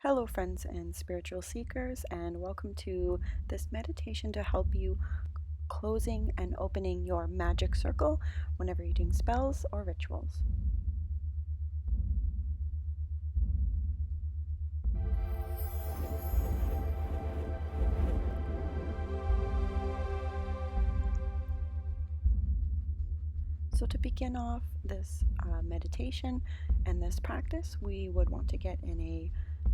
Hello, friends and spiritual seekers, and welcome to this meditation to help you closing and opening your magic circle whenever you're doing spells or rituals. So to begin off this meditation and this practice, we would want to get in a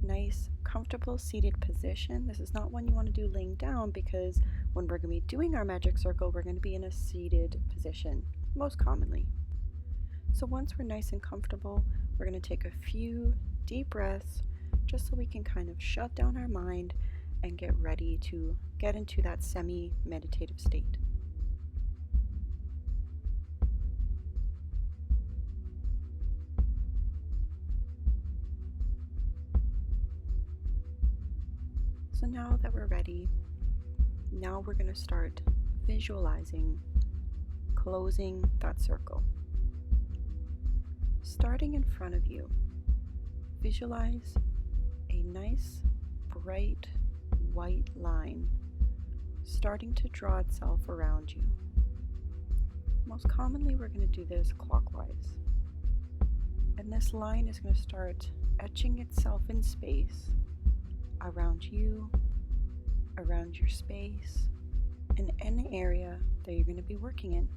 nice, comfortable seated position. This is not one you want to do laying down because when we're going to be doing our magic circle, we're going to be in a seated position, most commonly. So once we're nice and comfortable, we're going to take a few deep breaths just so we can kind of shut down our mind and get ready to get into that semi-meditative state. So now that we're ready, now we're going to start visualizing closing that circle. Starting in front of you, visualize a nice, bright, white line starting to draw itself around you. Most commonly, we're going to do this clockwise. And this line is going to start etching itself in space around you, around your space, and any area that you're going to be working in.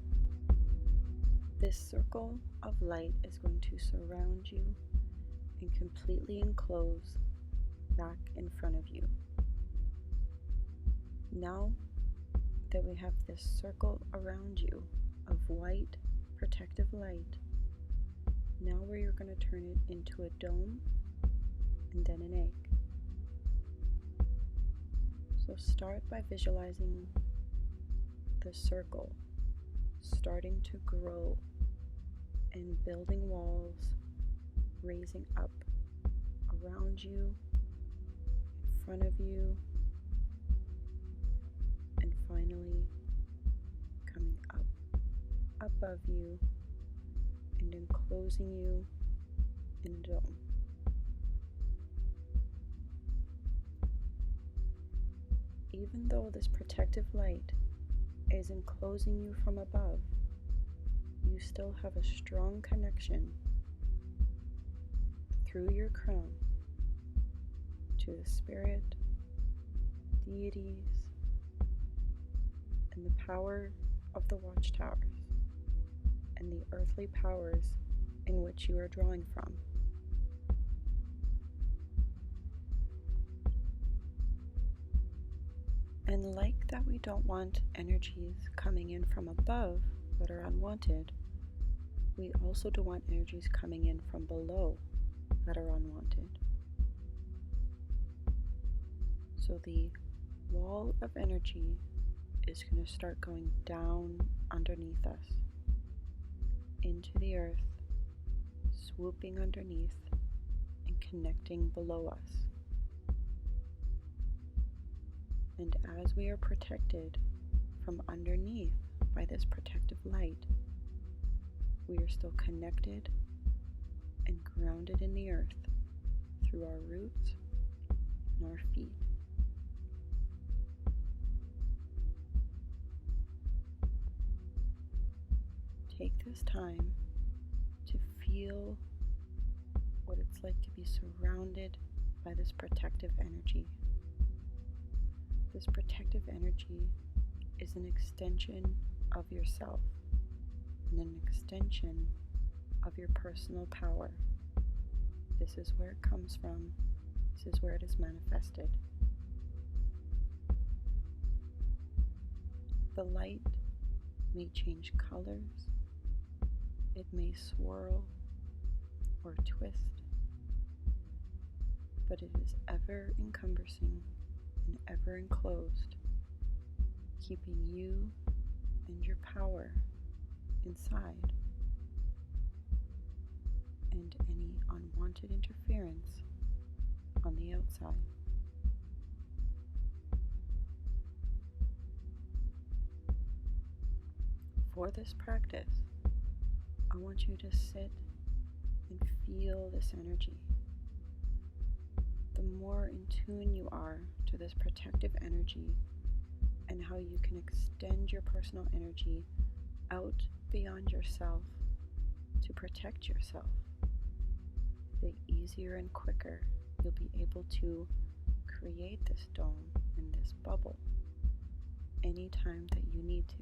This circle of light is going to surround you and completely enclose back in front of you. Now that we have this circle around you of white protective light, now we're going to turn it into a dome and then an egg. So start by visualizing the circle starting to grow and building walls, raising up around you, in front of you, and finally coming up above you and enclosing you in a dome. Even though this protective light is enclosing you from above, you still have a strong connection through your crown to the spirit, deities, and the power of the watchtowers and the earthly powers in which you are drawing from. And like that we don't want energies coming in from above that are unwanted, we also don't want energies coming in from below that are unwanted. So the wall of energy is going to start going down underneath us, into the earth, swooping underneath and connecting below us. And as we are protected from underneath by this protective light, we are still connected and grounded in the earth through our roots and our feet. Take this time to feel what it's like to be surrounded by this protective energy. This protective energy is an extension of yourself and an extension of your personal power. This is where it comes from. This is where it is manifested. The light may change colors. It may swirl or twist, but it is ever encompassing and ever enclosed, keeping you and your power inside, and any unwanted interference on the outside. For this practice, I want you to sit and feel this energy. the more in tune you are to this protective energy and how you can extend your personal energy out beyond yourself to protect yourself, the easier and quicker you'll be able to create this dome and this bubble anytime that you need to.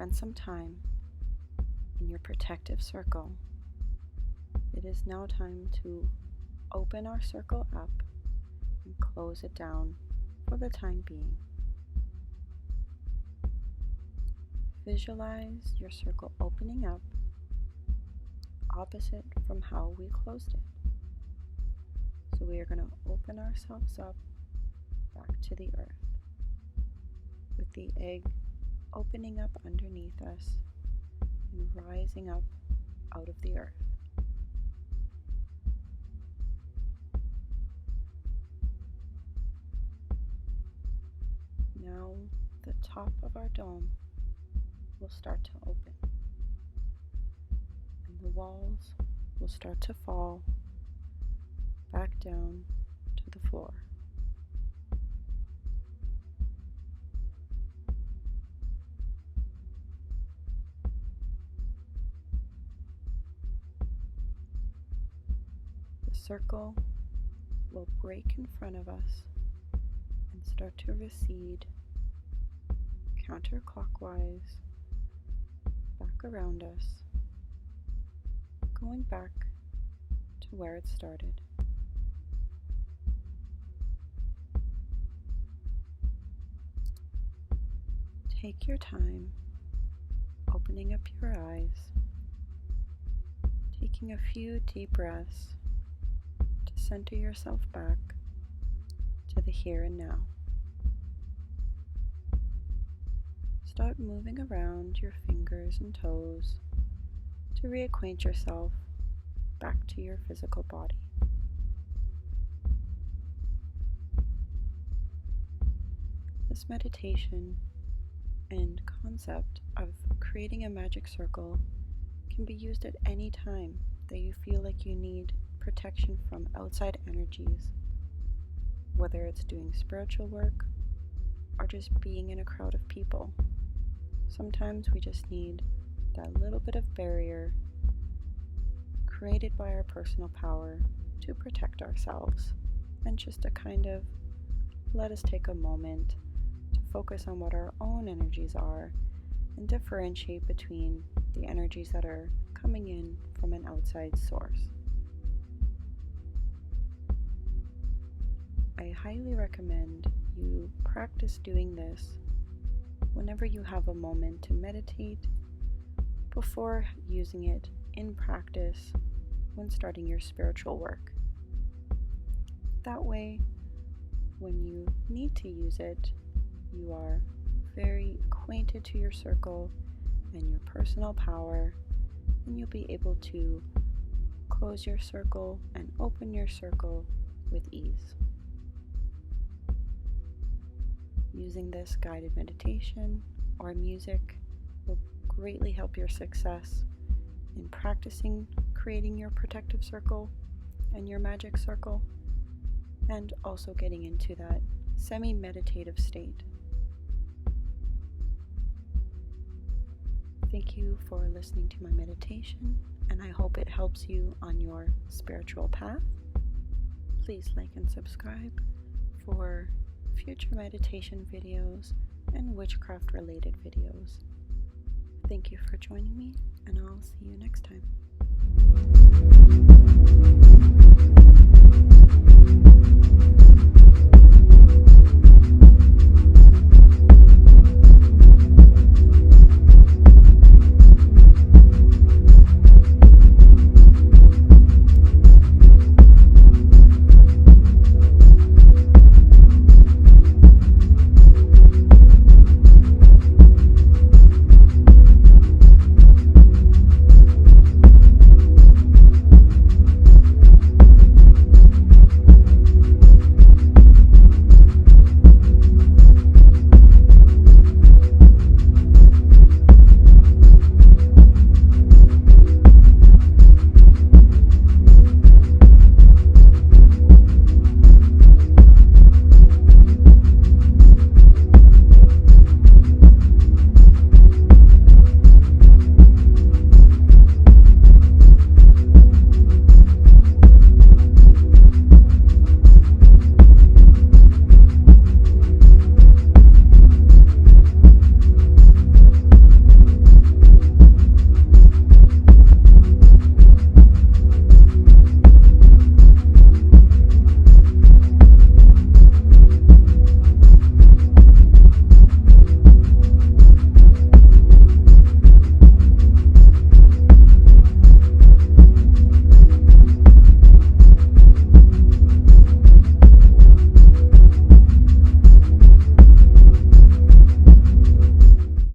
spent some time in your protective circle, it is now time to open our circle up and close it down for the time being. Visualize your circle opening up opposite from how we closed it. So we are going to open ourselves up back to the earth, with the egg opening up underneath us and rising up out of the earth. Now the top of our dome will start to open, and the walls will start to fall back down to the floor. The circle will break in front of us and start to recede counterclockwise back around us, going back to where it started. Take your time opening up your eyes, taking a few deep breaths to center yourself back to the here and now. Start moving around your fingers and toes to reacquaint yourself back to your physical body. This meditation and concept of creating a magic circle can be used at any time that you feel like you need protection from outside energies, whether it's doing spiritual work or just being in a crowd of people. Sometimes we just need that little bit of barrier created by our personal power to protect ourselves, and just to kind of let us take a moment to focus on what our own energies are and differentiate between the energies that are coming in from an outside source. I highly recommend you practice doing this whenever you have a moment to meditate, before using it in practice when starting your spiritual work. That way, when you need to use it, you are very acquainted to your circle and your personal power, and you'll be able to close your circle and open your circle with ease. Using this guided meditation or music will greatly help your success in practicing creating your protective circle and your magic circle, and also getting into that semi-meditative state. Thank you for listening to my meditation, and I hope it helps you on your spiritual path. Please like and subscribe for future meditation videos and witchcraft related videos. Thank you for joining me, and I'll see you next time.